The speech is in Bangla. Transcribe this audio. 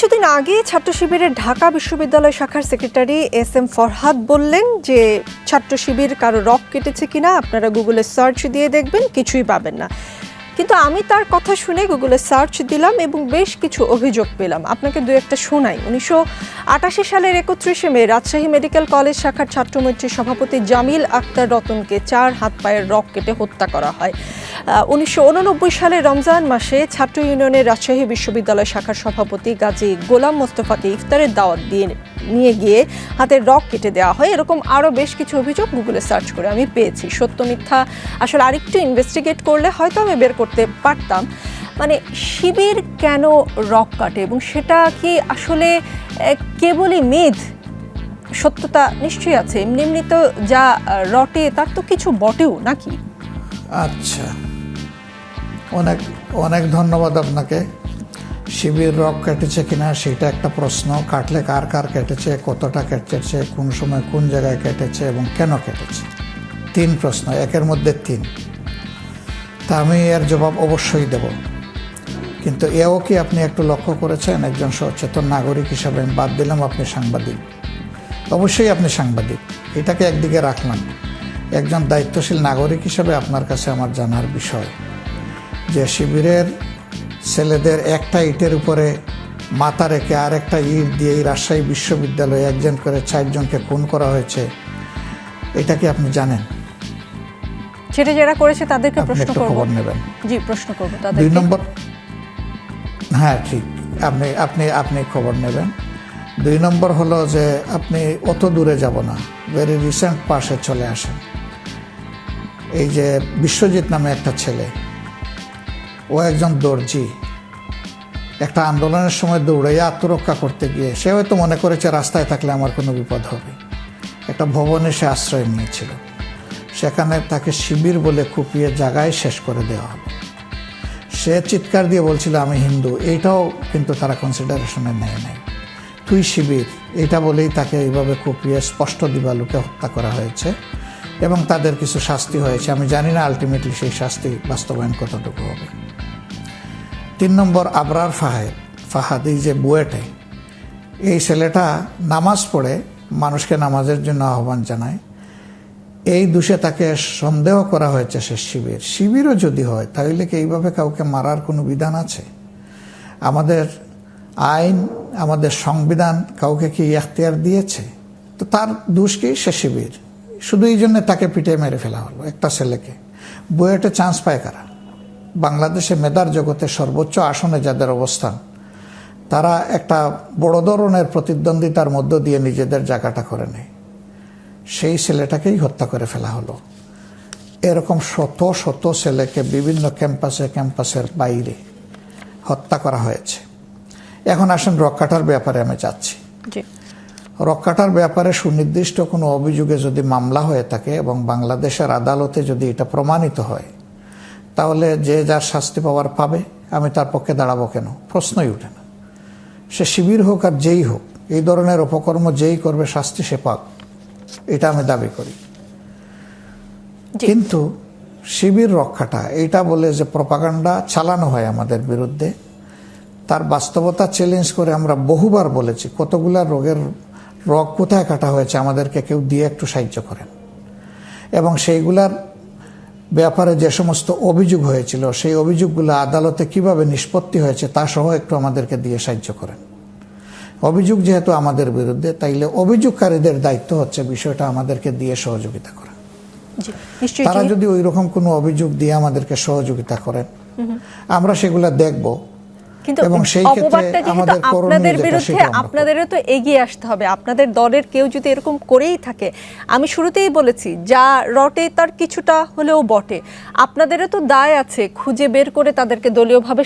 কিছুদিন আগে ছাত্র শিবিরের ঢাকা বিশ্ববিদ্যালয় শাখার সেক্রেটারি এস এম ফরহাদ বললেন যে ছাত্র শিবির কারো রক কেটেছে কিনা আপনারা গুগলে সার্চ দিয়ে দেখবেন, কিছুই পাবেন না। কিন্তু আমি তার কথা শুনে গুগলে সার্চ দিলাম এবং বেশ কিছু অভিযোগ পেলাম। আপনাকে দু একটা শোনাই। 1988 সালের 31 মে রাজশাহী মেডিকেল কলেজ শাখার ছাত্রমৈত্রী সভাপতি জামিল আক্তার রতনকে 4 হাত পায়ের রক কেটে হত্যা করা হয়। 1989 সালে রমজান মাসে ছাত্র ইউনিয়নের রাজশাহী বিশ্ববিদ্যালয় শাখার সভাপতি গাজী গোলাম মোস্তফাকে ইফতারের দাওয়াত দিয়ে নিয়ে গিয়ে হাতের রক কেটে দেওয়া হয়। এরকম আরও বেশ কিছু অভিযোগ গুগলে সার্চ করে আমি পেয়েছি। সত্য মিথ্যা আসলে আরেকটু ইনভেস্টিগেট করলে হয়তো আমি বের করতে পারতাম। মানে শিবির কেন রক কাটে এবং সেটা কি আসলে কেবলই মিথ? সত্যতা নিশ্চয়ই আছে। এমনি এমনি তো যা রটে তার তো কিছু বটেও নাকি? আচ্ছা, অনেক অনেক ধন্যবাদ আপনাকে। শিবির রক কেটেছে কিনা সেটা একটা প্রশ্ন। কাটলে কার কার কেটেছে, কতটা কেটেছে, কোন সময় কোন জায়গায় কেটেছে এবং কেন কেটেছে, 3 প্রশ্ন, একের মধ্যে 3। তা আমি এর জবাব অবশ্যই দেব। কিন্তু এও কি আপনি একটু লক্ষ্য করেছেন, একজন সচেতন নাগরিক হিসাবে আমি বাদ দিলাম আপনি সাংবাদিক, অবশ্যই আপনি সাংবাদিক, এটাকে একদিকে রাখলাম। একজন দায়িত্বশীল নাগরিক হিসাবে আপনার কাছে আমার জানার বিষয় যে শিবিরের ছেলেদের একটা ইটের উপরে মাথা রেখে আর একটা ইট দিয়ে এই রাজশাহী বিশ্ববিদ্যালয়ে একজন করে 4 জনকে খুন করা হয়েছে, এটা কি আপনি জানেন? সেটা যারা করেছে তাদেরকে প্রশ্ন করব। খবর নেবেন। জি, প্রশ্ন করব তাদেরকে। 2 নম্বর, হ্যাঁ ঠিক, আপনি খবর নেবেন। 2 নম্বর হলো যে আপনি অত দূরে যাব না, ভেরি রিসেন্ট পাশে চলে আসেন। এই যে বিশ্বজিৎ নামে একটা ছেলে, ও একজন দর্জি, একটা আন্দোলনের সময় দৌড়াইয়া আত্মরক্ষা করতে গিয়ে সে হয়তো মনে করেছে রাস্তায় থাকলে আমার কোনো বিপদ হবে। একটা ভবনে সে আশ্রয় নিয়েছিল, সেখানে তাকে শিবির বলে কুপিয়ে জায়গায় শেষ করে দেওয়া হলো। সে চিৎকার দিয়ে বলছিল আমি হিন্দু, এইটাও কিন্তু তারা কনসিডারেশনে নেয় নাই। তুই শিবির, এটা বলেই তাকে এইভাবে কুপিয়ে স্পষ্ট দিবালুকে হত্যা করা হয়েছে এবং তাদের কিছু শাস্তি হয়েছে। আমি জানি না আলটিমেটলি সেই শাস্তি বাস্তবায়ন কতটুকু হবে। 3 নম্বর, আবরার ফাহাদ, এই যে বুয়েটে, এই ছেলেটা নামাজ পড়ে মানুষকে নামাজের জন্য আহ্বান জানায়। এই দোষে তাকে সন্দেহ করা হয়েছে সে শিবিরও যদি হয় তাহলে কি এইভাবে কাউকে মারার কোনো বিধান আছে? আমাদের আইন, আমাদের সংবিধান কাউকে কি এখতিয়ার দিয়েছে? তো তার দোষ কি? সে শিবির। শুধু এই জন্য তাকে পিটে মেরে ফেলা হলো একটা ছেলেকে। বুয়েটে চান্স পায় কারা? বাংলাদেশে মেধার জগতে সর্বোচ্চ আসনে যাদের অবস্থান, তারা একটা বড় ধরনের প্রতিদ্বন্দ্বিতার মধ্য দিয়ে নিজেদের জায়গাটা করে নেয়। সেই ছেলেটাকেই হত্যা করে ফেলা হলো। এরকম শত শত ছেলেকে বিভিন্ন ক্যাম্পাসের বাইরে হত্যা করা হয়েছে। এখন আসেন রক কাটার ব্যাপারে আমি চাচ্ছি। রক কাটার ব্যাপারে সুনির্দিষ্ট কোনো অভিযোগে যদি মামলা হয়ে থাকে এবং বাংলাদেশের আদালতে যদি এটা প্রমাণিত হয়, তাহলে যে যার শাস্তি পাওয়ার পাবে। আমি তার পক্ষে দাঁড়াবো কেন? প্রশ্নই উঠে না। সে শিবির হোক আর যেই হোক, এই ধরনের অপকর্ম যেই করবে শাস্তি সে পাক, এটা আমি দাবি করি। কিন্তু শিবির রক্ষাটা এইটা বলে যে প্রপাগান্ডা চালানো হয় আমাদের বিরুদ্ধে, তার বাস্তবতা চ্যালেঞ্জ করে আমরা বহুবার বলেছি কতগুলা রোগের রগ কোথায় কাটা হয়েছে আমাদেরকে কেউ দিয়ে একটু সাহায্য করেন। এবং সেইগুলার ব্যাপারে যে সমস্ত অভিযোগ হয়েছিল সেই অভিযোগগুলো আদালতে কিভাবে নিষ্পত্তি হয়েছে তা সহ একটু আমাদেরকে দিয়ে সাহায্য করেন। অভিযোগ যেহেতু আমাদের বিরুদ্ধে, তাইলে অভিযোগকারীদের দায়িত্ব হচ্ছে বিষয়টা আমাদেরকে দিয়ে সহযোগিতা করা। তারা যদি ওই রকম কোনো অভিযোগ দিয়ে আমাদেরকে সহযোগিতা করেন, আমরা সেগুলা দেখব। এবং সেই ক্ষেত্রে আমাদের আপনাদের বিরুদ্ধে আপনাদেরও তো এগিয়ে আসতে হবে। আপনাদের দলের কেউ যদি এরকম করেই থাকে, আমি শুরুতেই বলেছি যা রটে তার কিছুটা হলেও বটে, আপনাদেরও তো দায় আছে খুঁজে বের করে তাদেরকে দলীয়ভাবে